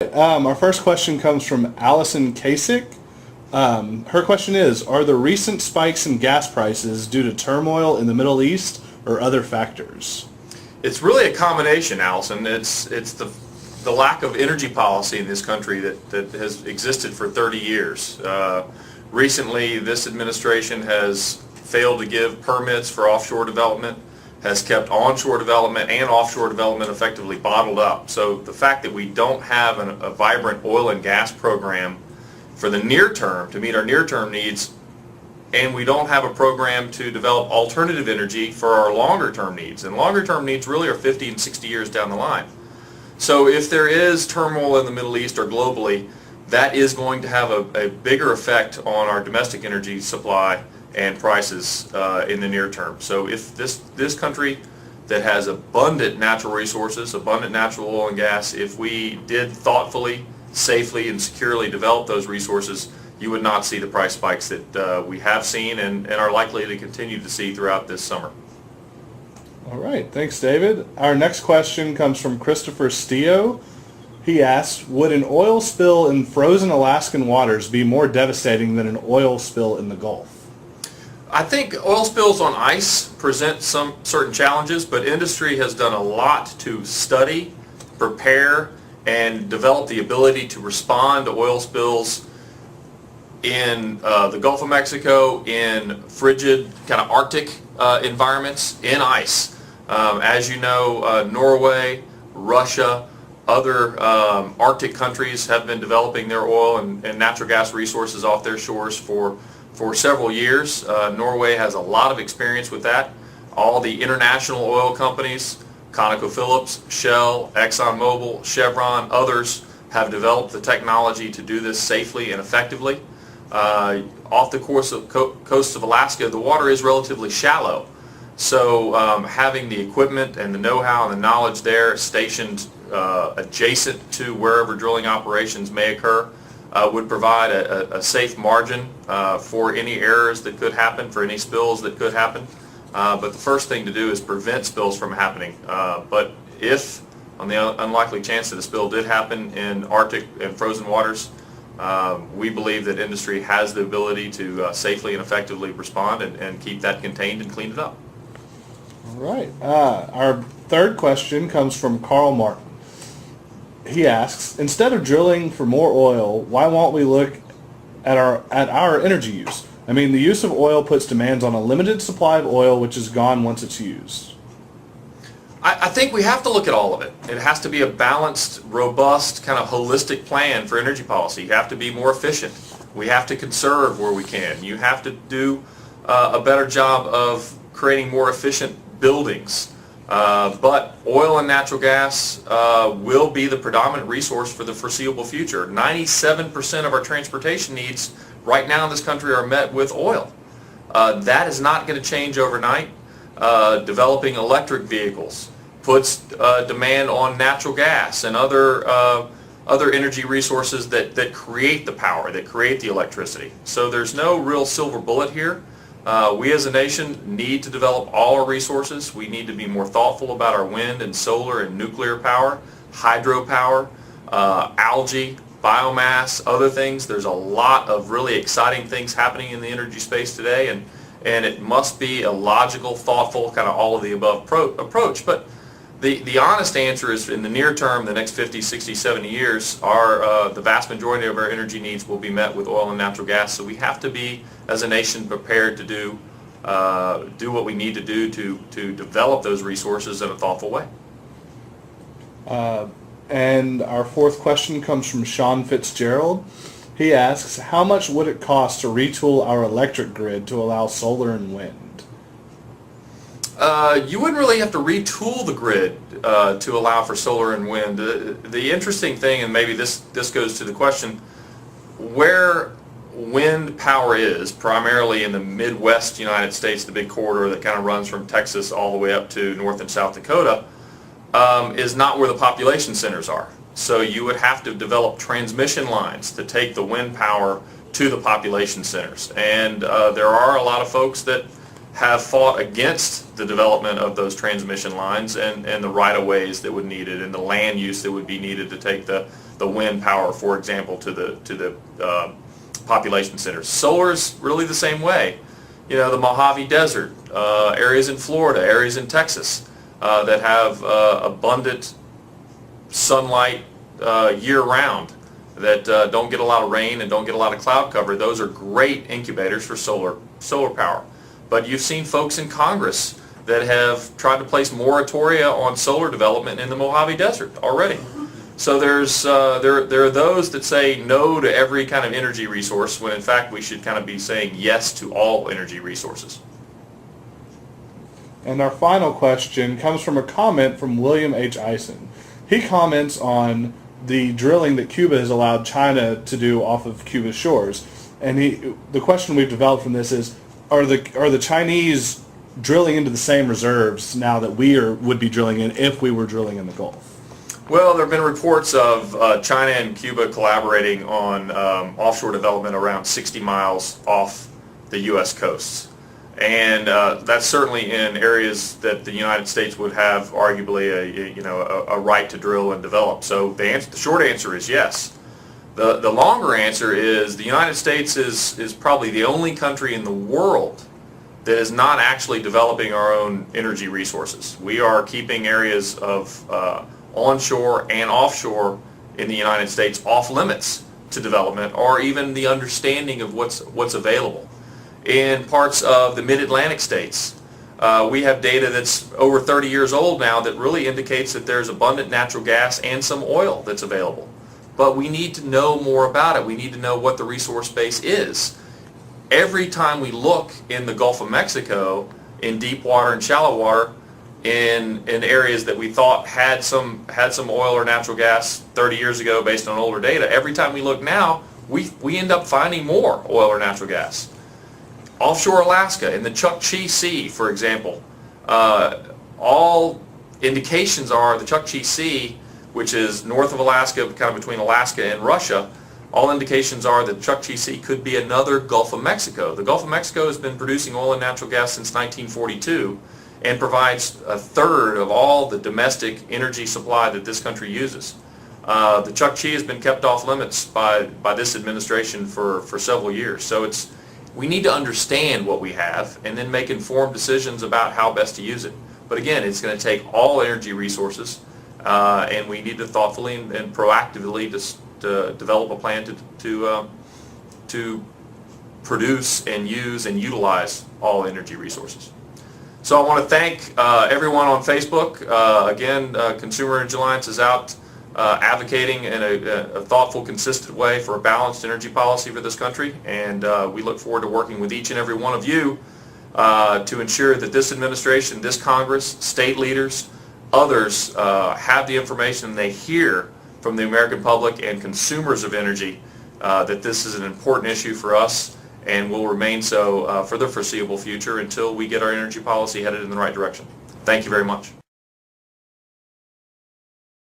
Our first question comes from Allison Kasich. Her question is, are the recent spikes in gas prices due to turmoil in the Middle East or other factors? It's really a combination, Allison. It's the lack of energy policy in this country that has existed for 30 years. Recently, this administration has failed to give permits for offshore development, has kept onshore development and offshore development effectively bottled up. So the fact that we don't have a vibrant oil and gas program for the near term to meet our near-term needs, and we don't have a program to develop alternative energy for our longer-term needs. And longer-term needs really are 50 and 60 years down the line. So if there is turmoil in the Middle East or globally, that is going to have a bigger effect on our domestic energy supply and prices in the near term. So if this country that has abundant natural resources, abundant natural oil and gas, if we did thoughtfully, safely, and securely develop those resources, you would not see the price spikes that we have seen and are likely to continue to see throughout this summer. All right, thanks, David. Our next question comes from Christopher Steo. He asks, would an oil spill in frozen Alaskan waters be more devastating than an oil spill in the Gulf? I think oil spills on ice present some certain challenges, but industry has done a lot to study, prepare, and develop the ability to respond to oil spills in the Gulf of Mexico, in frigid kind of Arctic environments, in ice. As you know, Norway, Russia, other Arctic countries have been developing their oil and natural gas resources off their shores for several years. Norway has a lot of experience with that. All the international oil companies, ConocoPhillips, Shell, ExxonMobil, Chevron, others have developed the technology to do this safely and effectively. Off the coast of Alaska, the water is relatively shallow. So having the equipment and the know-how and the knowledge there stationed adjacent to wherever drilling operations may occur would provide a safe margin for any errors that could happen, for any spills that could happen. But the first thing to do is prevent spills from happening. But if, on the unlikely chance that a spill did happen in Arctic and frozen waters, we believe that industry has the ability to safely and effectively respond and keep that contained and clean it up. All right. Our third question comes from Carl Martin. He asks, instead of drilling for more oil, why won't we look at our energy use? I mean, the use of oil puts demands on a limited supply of oil, which is gone once it's used. I think we have to look at all of it. It has to be a balanced, robust, kind of holistic plan for energy policy. You have to be more efficient. We have to conserve where we can. You have to do a better job of creating more efficient buildings. But oil and natural gas will be the predominant resource for the foreseeable future. 97% of our transportation needs right now in this country are met with oil. That is not going to change overnight. Developing electric vehicles puts demand on natural gas and other energy resources that create the power, that create the electricity. So there's no real silver bullet here. We as a nation need to develop all our resources. We need to be more thoughtful about our wind and solar and nuclear power, hydropower, algae, biomass, other things. There's a lot of really exciting things happening in the energy space today, and it must be a logical, thoughtful, kind of all of the above approach. But the honest answer is, in the near term, the next 50, 60, 70 years, the vast majority of our energy needs will be met with oil and natural gas. So we have to be, as a nation, prepared to do what we need to do to develop those resources in a thoughtful way. And our fourth question comes from Sean Fitzgerald. He asks, how much would it cost to retool our electric grid to allow solar and wind? You wouldn't really have to retool the grid to allow for solar and wind. The interesting thing, and maybe this goes to the question, where wind power is, primarily in the Midwest United States, the big corridor that kind of runs from Texas all the way up to North and South Dakota, is not where the population centers are. So you would have to develop transmission lines to take the wind power to the population centers. And there are a lot of folks that have fought against the development of those transmission lines and the right-of-ways that would need it and the land use that would be needed to take the wind power, for example, to the population centers. Solar's really the same way. You know, the Mojave Desert, areas in Florida, areas in Texas that have abundant sunlight year-round, that don't get a lot of rain and don't get a lot of cloud cover. Those are great incubators for solar power. But you've seen folks in Congress that have tried to place moratoria on solar development in the Mojave Desert already. So there are those that say no to every kind of energy resource, when in fact we should kind of be saying yes to all energy resources. And our final question comes from a comment from William H. Eisen. He comments on the drilling that Cuba has allowed China to do off of Cuba's shores. And the question we've developed from this is, are the Chinese drilling into the same reserves now that we would be drilling in if we were drilling in the Gulf? Well, there have been reports of China and Cuba collaborating on offshore development around 60 miles off the U.S. coasts. And that's certainly in areas that the United States would have arguably a right to drill and develop. So the short answer is yes. The longer answer is the United States is probably the only country in the world that is not actually developing our own energy resources. We are keeping areas of onshore and offshore in the United States off limits to development, or even the understanding of what's available. In parts of the mid-Atlantic states, we have data that's over 30 years old now that really indicates that there's abundant natural gas and some oil that's available. But we need to know more about it. We need to know what the resource base is. Every time we look in the Gulf of Mexico, in deep water and shallow water, in areas that we thought had some oil or natural gas 30 years ago based on older data, every time we look now, we end up finding more oil or natural gas. Offshore Alaska, in the Chukchi Sea, for example, all indications are the Chukchi Sea, which is north of Alaska, kind of between Alaska and Russia, all indications are that Chukchi Sea could be another Gulf of Mexico. The Gulf of Mexico has been producing oil and natural gas since 1942 and provides a third of all the domestic energy supply that this country uses. The Chukchi has been kept off limits by this administration for several years. So we need to understand what we have and then make informed decisions about how best to use it. But again, it's going to take all energy resources, and we need to thoughtfully and proactively to develop a plan to produce and use and utilize all energy resources. So I want to thank everyone on Facebook. Again, Consumer Energy Alliance is out advocating in a thoughtful, consistent way for a balanced energy policy for this country, and we look forward to working with each and every one of you to ensure that this administration, this Congress, state leaders, others have the information they hear from the American public and consumers of energy that this is an important issue for us and will remain so for the foreseeable future until we get our energy policy headed in the right direction. Thank you very much.